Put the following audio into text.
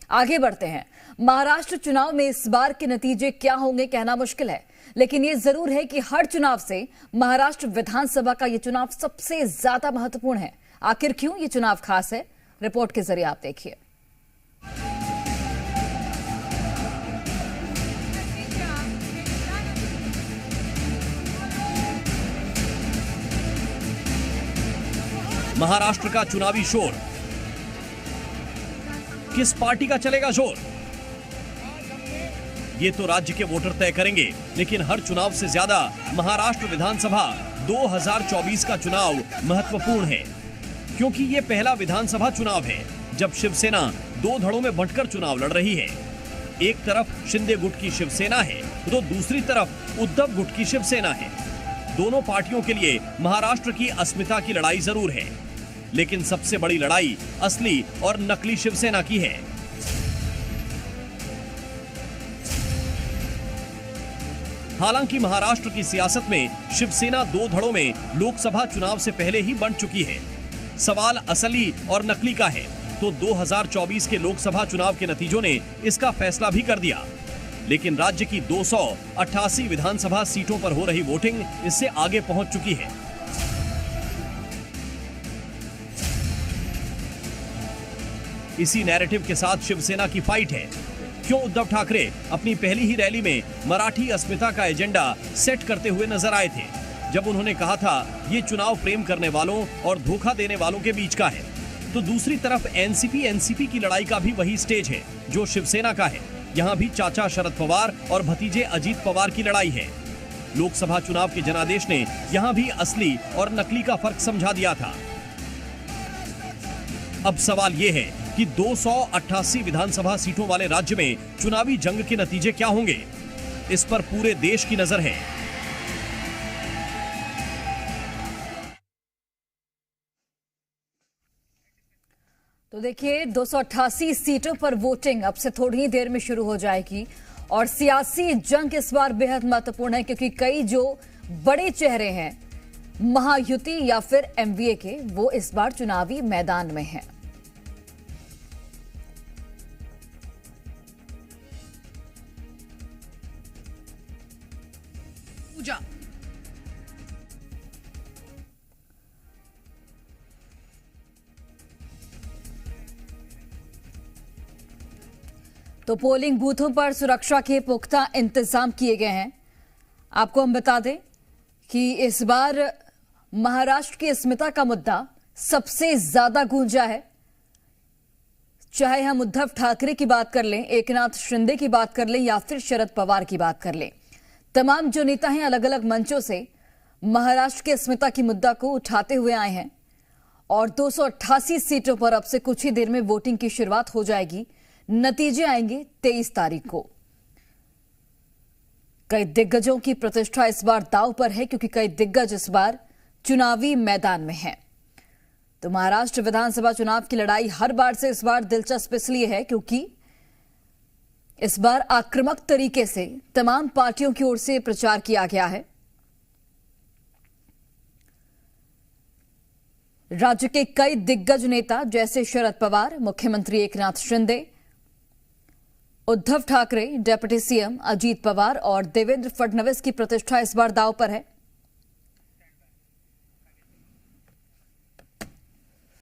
आगे बढ़ते हैं। महाराष्ट्र चुनाव में इस बार के नतीजे क्या होंगे कहना मुश्किल है, लेकिन ये जरूर है कि हर चुनाव से महाराष्ट्र विधानसभा का ये चुनाव सबसे ज्यादा महत्वपूर्ण है। आखिर क्यों ये चुनाव खास है, रिपोर्ट के जरिए आप देखिए। महाराष्ट्र का चुनावी शोर, किस पार्टी का चलेगा जोर, ये तो राज्य के वोटर तय करेंगे। लेकिन हर चुनाव से ज्यादा महाराष्ट्र विधानसभा 2024 का चुनाव महत्वपूर्ण है, क्योंकि ये पहला विधानसभा चुनाव है जब शिवसेना दो धड़ों में बंटकर चुनाव लड़ रही है। एक तरफ शिंदे गुट की शिवसेना है तो दूसरी तरफ उद्धव गुट की शिवसेना है। दोनों पार्टियों के लिए महाराष्ट्र की अस्मिता की लड़ाई जरूर है, लेकिन सबसे बड़ी लड़ाई असली और नकली शिवसेना की है। हालांकि महाराष्ट्र की सियासत में शिवसेना दो धड़ों में लोकसभा चुनाव से पहले ही बंट चुकी है। सवाल असली और नकली का है तो 2024 के लोकसभा चुनाव के नतीजों ने इसका फैसला भी कर दिया। लेकिन राज्य की 288 विधानसभा सीटों पर हो रही वोटिंग इससे आगे पहुंच चुकी है। इसी नैरेटिव के साथ शिवसेना की फाइट है। क्यों उद्धव ठाकरे अपनी पहली ही रैली में मराठी अस्मिता का एजेंडा सेट करते हुए नजर आए थे, जब उन्होंने कहा था ये चुनाव प्रेम करने वालों और धोखा देने वालों के बीच का है। तो दूसरी तरफ एनसीपी की लड़ाई का भी वही स्टेज है जो शिवसेना का है। यहाँ भी चाचा शरद पवार और भतीजे अजीत पवार की लड़ाई है। लोकसभा चुनाव के जनादेश ने यहाँ भी असली और नकली का फर्क समझा दिया था। अब सवाल ये है कि 288 विधानसभा सीटों वाले राज्य में चुनावी जंग के नतीजे क्या होंगे, इस पर पूरे देश की नजर है। तो देखिए, 288 सीटों पर वोटिंग अब से थोड़ी ही देर में शुरू हो जाएगी और सियासी जंग इस बार बेहद महत्वपूर्ण है, क्योंकि कई जो बड़े चेहरे हैं महायुति या फिर एमवीए के, वो इस बार चुनावी मैदान में हैं। तो पोलिंग बूथों पर सुरक्षा के पुख्ता इंतजाम किए गए हैं। आपको हम बता दें कि इस बार महाराष्ट्र की अस्मिता का मुद्दा सबसे ज्यादा गूंजा है। चाहे हम उद्धव ठाकरे की बात कर लें, एकनाथ शिंदे की बात कर लें या फिर शरद पवार की बात कर लें, तमाम जो नेता हैं अलग अलग मंचों से महाराष्ट्र की अस्मिता की मुद्दा को उठाते हुए आए हैं। और 288 सीटों पर अब से कुछ ही देर में वोटिंग की शुरुआत हो जाएगी। नतीजे आएंगे 23 तारीख को। कई दिग्गजों की प्रतिष्ठा इस बार दांव पर है, क्योंकि कई दिग्गज इस बार चुनावी मैदान में हैं। तो महाराष्ट्र विधानसभा चुनाव की लड़ाई हर बार से इस बार दिलचस्प इसलिए है क्योंकि इस बार आक्रामक तरीके से तमाम पार्टियों की ओर से प्रचार किया गया है। राज्य के कई दिग्गज नेता जैसे शरद पवार, मुख्यमंत्री एकनाथ शिंदे, उद्धव ठाकरे, डिप्टी सीएम अजीत पवार और देवेंद्र फडणवीस की प्रतिष्ठा इस बार दांव पर है।